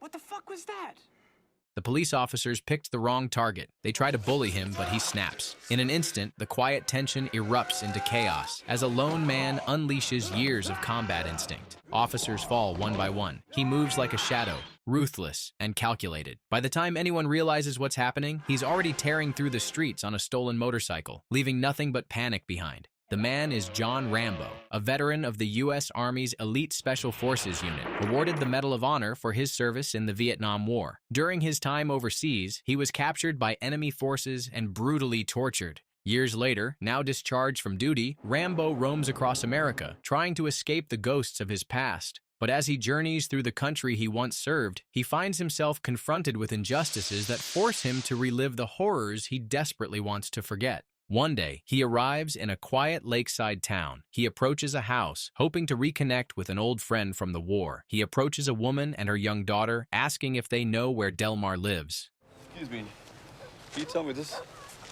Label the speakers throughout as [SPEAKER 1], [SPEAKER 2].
[SPEAKER 1] What the fuck was that?
[SPEAKER 2] The police officers picked the wrong target. They try to bully him, but he snaps. In an instant, the quiet tension erupts into chaos as a lone man unleashes years of combat instinct. Officers fall one by one. He moves like a shadow, ruthless and calculated. By the time anyone realizes what's happening, he's already tearing through the streets on a stolen motorcycle, leaving nothing but panic behind. The man is John Rambo, a veteran of the U.S. Army's Elite Special Forces Unit, awarded the Medal of Honor for his service in the Vietnam War. During his time overseas, he was captured by enemy forces and brutally tortured. Years later, now discharged from duty, Rambo roams across America, trying to escape the ghosts of his past. But as he journeys through the country he once served, he finds himself confronted with injustices that force him to relive the horrors he desperately wants to forget. One day, he arrives in a quiet lakeside town. He approaches a house, hoping to reconnect with an old friend from the war. He approaches a woman and her young daughter, asking if they know where Delmar lives.
[SPEAKER 3] Excuse me, can you tell me this,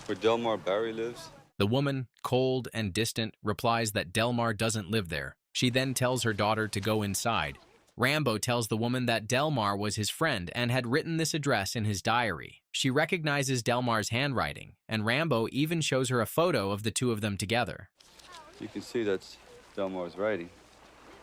[SPEAKER 3] where Delmar Barry lives?
[SPEAKER 2] The woman, cold and distant, replies that Delmar doesn't live there. She then tells her daughter to go inside. Rambo tells the woman that Delmar was his friend and had written this address in his diary. She recognizes Delmar's handwriting, and Rambo even shows her a photo of the two of them together.
[SPEAKER 3] You can see that's Delmar's writing.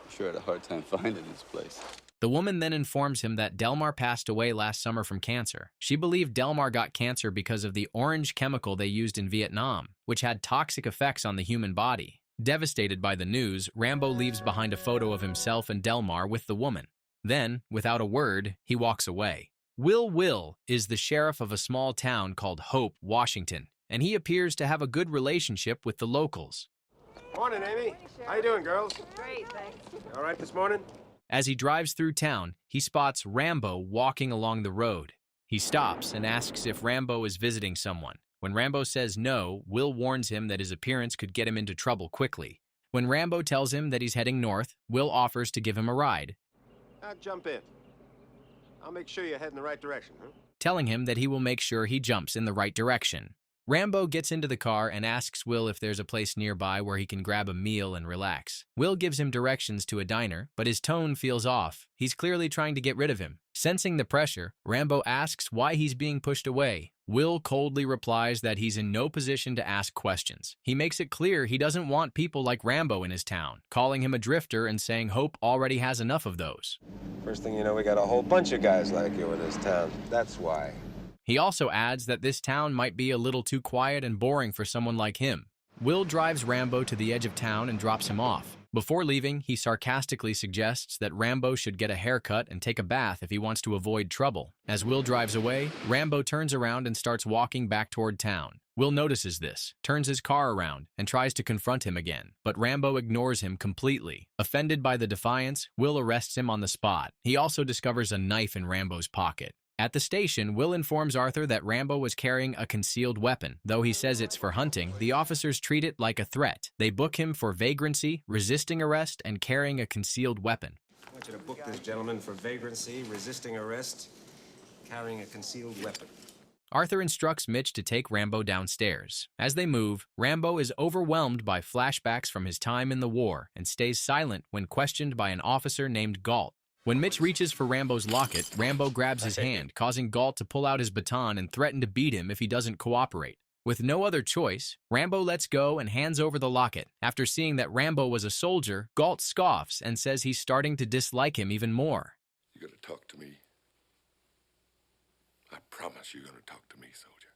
[SPEAKER 3] I'm sure I had a hard time finding this place.
[SPEAKER 2] The woman then informs him that Delmar passed away last summer from cancer. She believed Delmar got cancer because of the orange chemical they used in Vietnam, which had toxic effects on the human body. Devastated by the news, Rambo leaves behind a photo of himself and Delmar with the woman. Then, without a word, he walks away. Will is the sheriff of a small town called Hope, Washington, and he appears to have a good relationship with the locals.
[SPEAKER 4] Morning, Amy. How you doing, girls?
[SPEAKER 5] Great, thanks.
[SPEAKER 4] All right this morning?
[SPEAKER 2] As he drives through town, he spots Rambo walking along the road. He stops and asks if Rambo is visiting someone. When Rambo says no, Will warns him that his appearance could get him into trouble quickly. When Rambo tells him that he's heading north, Will offers to give him a ride,
[SPEAKER 4] Jump in. I'll make sure you head in the right direction, huh?
[SPEAKER 2] telling him that he will make sure he jumps in the right direction. Rambo gets into the car and asks Will if there's a place nearby where he can grab a meal and relax. Will gives him directions to a diner, but his tone feels off. He's clearly trying to get rid of him. Sensing the pressure, Rambo asks why he's being pushed away. Will coldly replies that he's in no position to ask questions. He makes it clear he doesn't want people like Rambo in his town, calling him a drifter and saying Hope already has enough of those.
[SPEAKER 4] First thing you know, we got a whole bunch of guys like you in this town. That's why.
[SPEAKER 2] He also adds that this town might be a little too quiet and boring for someone like him. Will drives Rambo to the edge of town and drops him off. Before leaving, he sarcastically suggests that Rambo should get a haircut and take a bath if he wants to avoid trouble. As Will drives away, Rambo turns around and starts walking back toward town. Will notices this, turns his car around, and tries to confront him again, but Rambo ignores him completely. Offended by the defiance, Will arrests him on the spot. He also discovers a knife in Rambo's pocket. At the station, Will informs Arthur that Rambo was carrying a concealed weapon. Though he says it's for hunting, the officers treat it like a threat. They book him for vagrancy, resisting arrest, and carrying a concealed weapon.
[SPEAKER 4] I want you to book this gentleman for vagrancy, resisting arrest, carrying a concealed weapon.
[SPEAKER 2] Arthur instructs Mitch to take Rambo downstairs. As they move, Rambo is overwhelmed by flashbacks from his time in the war and stays silent when questioned by an officer named Galt. When Mitch reaches for Rambo's locket, Rambo grabs his hand, causing Galt to pull out his baton and threaten to beat him if he doesn't cooperate. With no other choice, Rambo lets go and hands over the locket. After seeing that Rambo was a soldier, Galt scoffs and says he's starting to dislike him even more.
[SPEAKER 6] You're gonna talk to me. I promise you're gonna talk to me, soldier.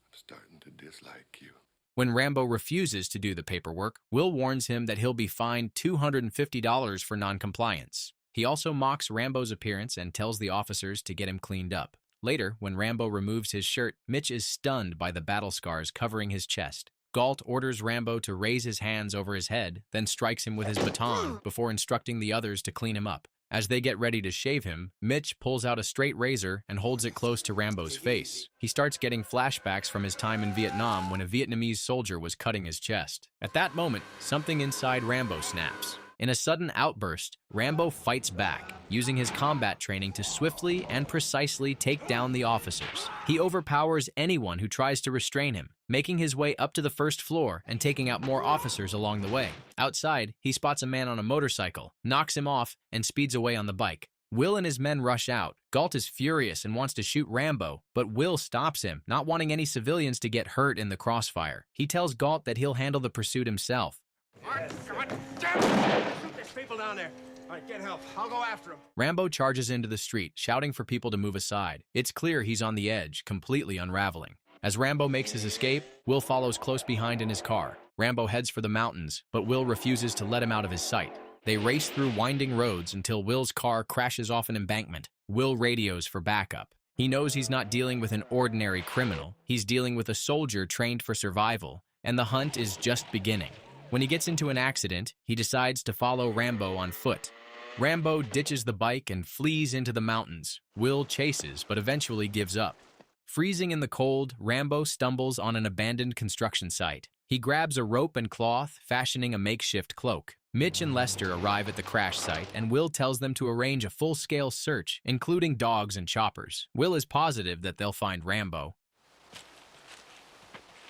[SPEAKER 6] I'm starting to dislike you.
[SPEAKER 2] When Rambo refuses to do the paperwork, Will warns him that he'll be fined $250 for noncompliance. He also mocks Rambo's appearance and tells the officers to get him cleaned up. Later, when Rambo removes his shirt, Mitch is stunned by the battle scars covering his chest. Galt orders Rambo to raise his hands over his head, then strikes him with his baton before instructing the others to clean him up. As they get ready to shave him, Mitch pulls out a straight razor and holds it close to Rambo's face. He starts getting flashbacks from his time in Vietnam when a Vietnamese soldier was cutting his chest. At that moment, something inside Rambo snaps. In a sudden outburst, Rambo fights back, using his combat training to swiftly and precisely take down the officers. He overpowers anyone who tries to restrain him, making his way up to the first floor and taking out more officers along the way. Outside, he spots a man on a motorcycle, knocks him off, and speeds away on the bike. Will and his men rush out. Galt is furious and wants to shoot Rambo, but Will stops him, not wanting any civilians to get hurt in the crossfire. He tells Galt that he'll handle the pursuit himself.
[SPEAKER 1] Come on, shoot, there's people down there. All right, get help. I'll go after him.
[SPEAKER 2] Rambo charges into the street, shouting for people to move aside. It's clear he's on the edge, completely unraveling. As Rambo makes his escape, Will follows close behind in his car. Rambo heads for the mountains, but Will refuses to let him out of his sight. They race through winding roads until Will's car crashes off an embankment. Will radios for backup. He knows he's not dealing with an ordinary criminal. He's dealing with a soldier trained for survival, and the hunt is just beginning. When he gets into an accident, he decides to follow Rambo on foot. Rambo ditches the bike and flees into the mountains. Will chases, but eventually gives up. Freezing in the cold, Rambo stumbles on an abandoned construction site. He grabs a rope and cloth, fashioning a makeshift cloak. Mitch and Lester arrive at the crash site, and Will tells them to arrange a full-scale search, including dogs and choppers. Will is positive that they'll find Rambo.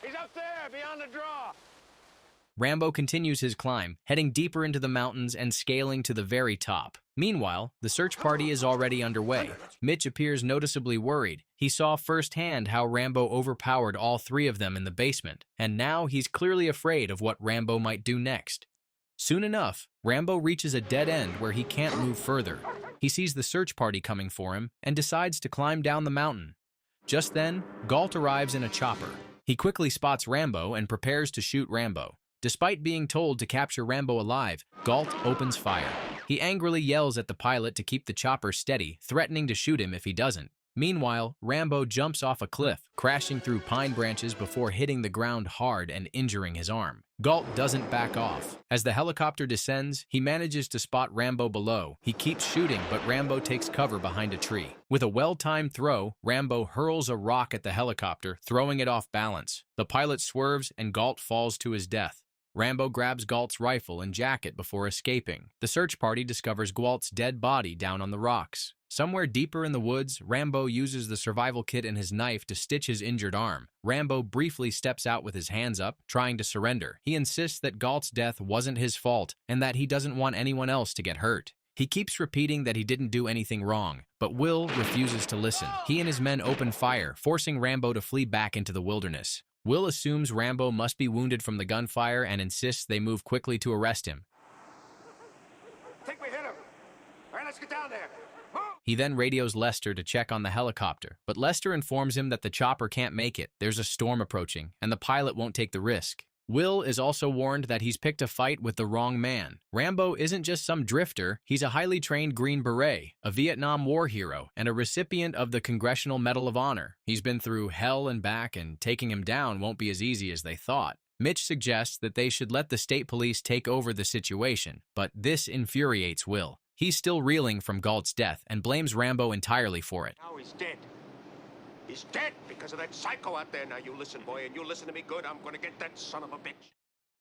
[SPEAKER 1] He's up there, beyond the draw.
[SPEAKER 2] Rambo continues his climb, heading deeper into the mountains and scaling to the very top. Meanwhile, the search party is already underway. Mitch appears noticeably worried. He saw firsthand how Rambo overpowered all three of them in the basement, and now he's clearly afraid of what Rambo might do next. Soon enough, Rambo reaches a dead end where he can't move further. He sees the search party coming for him and decides to climb down the mountain. Just then, Galt arrives in a chopper. He quickly spots Rambo and prepares to shoot Rambo. Despite being told to capture Rambo alive, Galt opens fire. He angrily yells at the pilot to keep the chopper steady, threatening to shoot him if he doesn't. Meanwhile, Rambo jumps off a cliff, crashing through pine branches before hitting the ground hard and injuring his arm. Galt doesn't back off. As the helicopter descends, he manages to spot Rambo below. He keeps shooting, but Rambo takes cover behind a tree. With a well-timed throw, Rambo hurls a rock at the helicopter, throwing it off balance. The pilot swerves, and Galt falls to his death. Rambo grabs Galt's rifle and jacket before escaping. The search party discovers Galt's dead body down on the rocks. Somewhere deeper in the woods, Rambo uses the survival kit and his knife to stitch his injured arm. Rambo briefly steps out with his hands up, trying to surrender. He insists that Galt's death wasn't his fault and that he doesn't want anyone else to get hurt. He keeps repeating that he didn't do anything wrong, but Will refuses to listen. He and his men open fire, forcing Rambo to flee back into the wilderness. Will assumes Rambo must be wounded from the gunfire and insists they move quickly to arrest him.
[SPEAKER 1] Think we hit him. All right, let's get down there. Move.
[SPEAKER 2] He then radios Lester to check on the helicopter, but Lester informs him that the chopper can't make it. There's a storm approaching, and the pilot won't take the risk. Will is also warned that he's picked a fight with the wrong man. Rambo isn't just some drifter, he's a highly trained Green Beret, a Vietnam War hero, and a recipient of the Congressional Medal of Honor. He's been through hell and back, and taking him down won't be as easy as they thought. Mitch suggests that they should let the state police take over the situation, but this infuriates Will. He's still reeling from Galt's death and blames Rambo entirely for it.
[SPEAKER 1] Now he's dead. He's dead because of that psycho out there. Now you listen, boy, and you listen to me good. I'm gonna get that son of a bitch.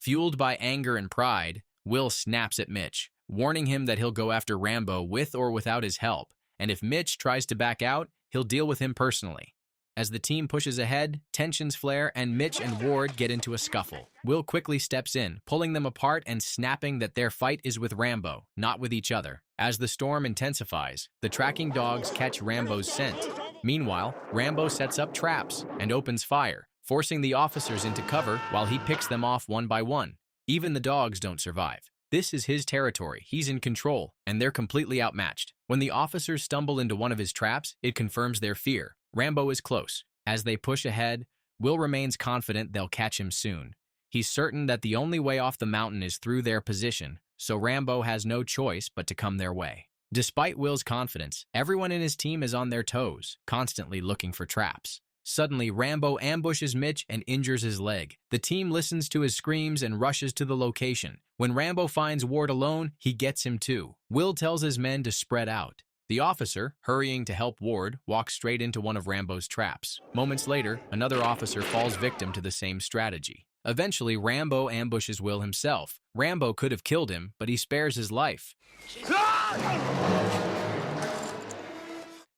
[SPEAKER 2] Fueled by anger and pride, Will snaps at Mitch, warning him that he'll go after Rambo with or without his help, and if Mitch tries to back out, he'll deal with him personally. As the team pushes ahead, tensions flare and Mitch and Ward get into a scuffle. Will quickly steps in, pulling them apart and snapping that their fight is with Rambo, not with each other. As the storm intensifies, the tracking dogs catch Rambo's scent. Meanwhile, Rambo sets up traps and opens fire, forcing the officers into cover while he picks them off one by one. Even the dogs don't survive. This is his territory, he's in control, and they're completely outmatched. When the officers stumble into one of his traps, it confirms their fear. Rambo is close. As they push ahead, Will remains confident they'll catch him soon. He's certain that the only way off the mountain is through their position, so Rambo has no choice but to come their way. Despite Will's confidence, everyone in his team is on their toes, constantly looking for traps. Suddenly, Rambo ambushes Mitch and injures his leg. The team listens to his screams and rushes to the location. When Rambo finds Ward alone, he gets him too. Will tells his men to spread out. The officer, hurrying to help Ward, walks straight into one of Rambo's traps. Moments later, another officer falls victim to the same strategy. Eventually, Rambo ambushes Will himself. Rambo could have killed him, but he spares his life.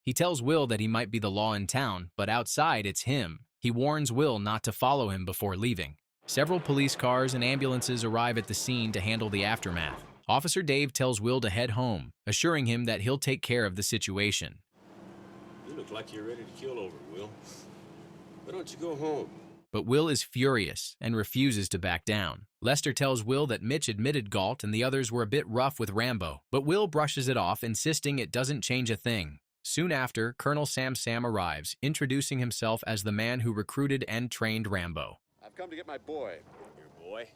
[SPEAKER 2] He tells Will that he might be the law in town, but outside it's him. He warns Will not to follow him before leaving. Several police cars and ambulances arrive at the scene to handle the aftermath. Officer Dave tells Will to head home, assuring him that he'll take care of the situation.
[SPEAKER 5] You look like you're ready to kill over, Will. Why don't you go home?
[SPEAKER 2] But Will is furious and refuses to back down. Lester tells Will that Mitch admitted Galt and the others were a bit rough with Rambo, but Will brushes it off, insisting it doesn't change a thing. Soon after, Colonel Sam arrives, introducing himself as the man who recruited and trained Rambo.
[SPEAKER 7] I've come to get my boy.
[SPEAKER 5] Your boy?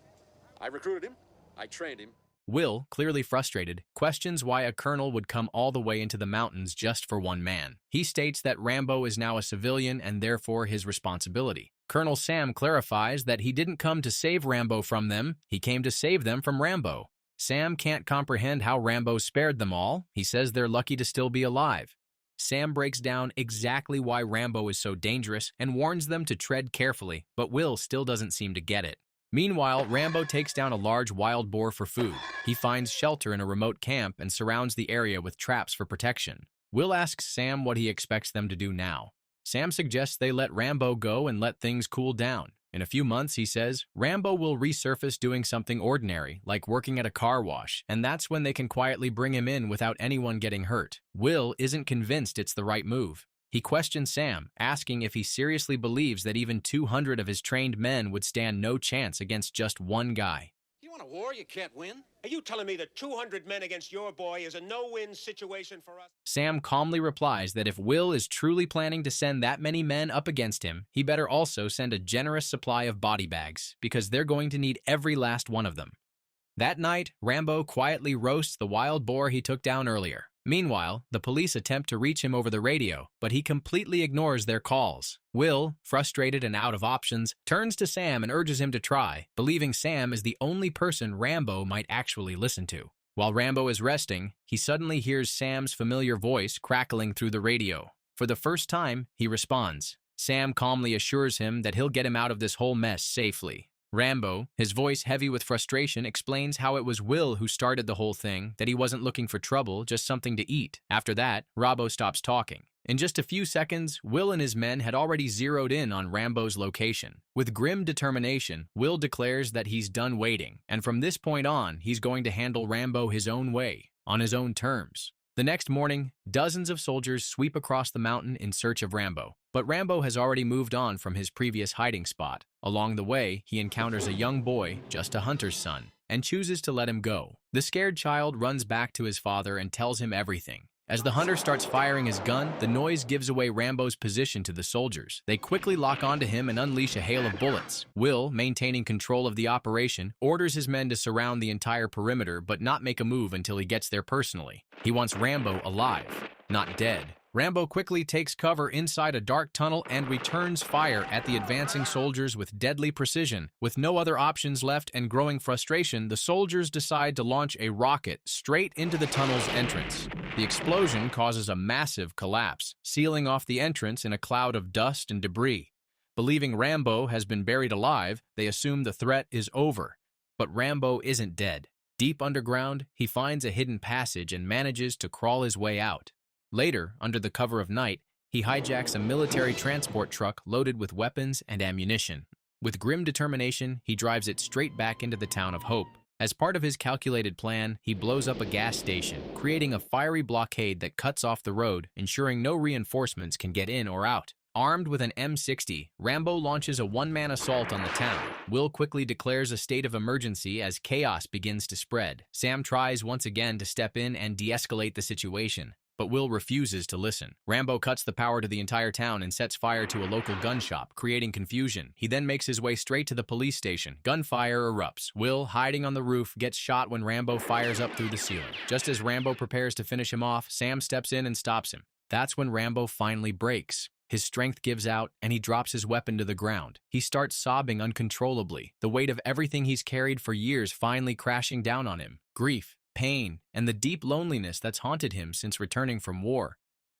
[SPEAKER 7] I recruited him. I trained him.
[SPEAKER 2] Will, clearly frustrated, questions why a colonel would come all the way into the mountains just for one man. He states that Rambo is now a civilian and therefore his responsibility. Colonel Sam clarifies that he didn't come to save Rambo from them, he came to save them from Rambo. Sam can't comprehend how Rambo spared them all. He says they're lucky to still be alive. Sam breaks down exactly why Rambo is so dangerous and warns them to tread carefully, but Will still doesn't seem to get it. Meanwhile, Rambo takes down a large wild boar for food. He finds shelter in a remote camp and surrounds the area with traps for protection. Will asks Sam what he expects them to do now. Sam suggests they let Rambo go and let things cool down. In a few months, he says, Rambo will resurface doing something ordinary, like working at a car wash, and that's when they can quietly bring him in without anyone getting hurt. Will isn't convinced it's the right move. He questions Sam, asking if he seriously believes that even 200 of his trained men would stand no chance against just one guy.
[SPEAKER 7] You want a war you can't win?
[SPEAKER 1] Are you telling me that 200 men against your boy is a no-win situation for us?
[SPEAKER 2] Sam calmly replies that if Will is truly planning to send that many men up against him, he better also send a generous supply of body bags, because they're going to need every last one of them. That night, Rambo quietly roasts the wild boar he took down earlier. Meanwhile, the police attempt to reach him over the radio, but he completely ignores their calls. Will, frustrated and out of options, turns to Sam and urges him to try, believing Sam is the only person Rambo might actually listen to. While Rambo is resting, he suddenly hears Sam's familiar voice crackling through the radio. For the first time, he responds. Sam calmly assures him that he'll get him out of this whole mess safely. Rambo, his voice heavy with frustration, explains how it was Will who started the whole thing, that he wasn't looking for trouble, just something to eat. After that, Rambo stops talking. In just a few seconds, Will and his men had already zeroed in on Rambo's location. With grim determination, Will declares that he's done waiting, and from this point on, he's going to handle Rambo his own way, on his own terms. The next morning, dozens of soldiers sweep across the mountain in search of Rambo. But Rambo has already moved on from his previous hiding spot. Along the way, he encounters a young boy, just a hunter's son, and chooses to let him go. The scared child runs back to his father and tells him everything. As the hunter starts firing his gun, the noise gives away Rambo's position to the soldiers. They quickly lock onto him and unleash a hail of bullets. Will, maintaining control of the operation, orders his men to surround the entire perimeter but not make a move until he gets there personally. He wants Rambo alive, not dead. Rambo quickly takes cover inside a dark tunnel and returns fire at the advancing soldiers with deadly precision. With no other options left and growing frustration, the soldiers decide to launch a rocket straight into the tunnel's entrance. The explosion causes a massive collapse, sealing off the entrance in a cloud of dust and debris. Believing Rambo has been buried alive, they assume the threat is over. But Rambo isn't dead. Deep underground, he finds a hidden passage and manages to crawl his way out. Later, under the cover of night, he hijacks a military transport truck loaded with weapons and ammunition. With grim determination, he drives it straight back into the town of Hope. As part of his calculated plan, he blows up a gas station, creating a fiery blockade that cuts off the road, ensuring no reinforcements can get in or out. Armed with an M60, Rambo launches a one-man assault on the town. Will quickly declares a state of emergency as chaos begins to spread. Sam tries once again to step in and de-escalate the situation, but Will refuses to listen. Rambo cuts the power to the entire town and sets fire to a local gun shop, creating confusion. He then makes his way straight to the police station. Gunfire erupts. Will, hiding on the roof, gets shot when Rambo fires up through the ceiling. Just as Rambo prepares to finish him off, Sam steps in and stops him. That's when Rambo finally breaks. His strength gives out, and he drops his weapon to the ground. He starts sobbing uncontrollably, the weight of everything he's carried for years finally crashing down on him. Grief, pain, and the deep loneliness that's haunted him since returning from war.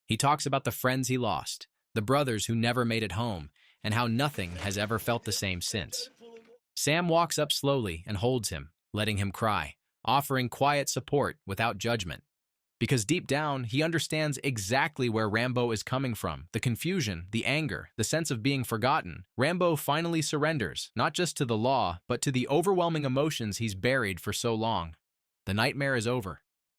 [SPEAKER 2] He talks about the friends he lost, the brothers who never made it home, and how nothing has ever felt the same since. Sam walks up slowly and holds him, letting him cry, offering quiet support without judgment. Because deep down, he understands exactly where Rambo is coming from. The confusion, the anger, the sense of being forgotten. Rambo finally surrenders, not just to the law, but to the overwhelming emotions he's buried for so long. The nightmare is over.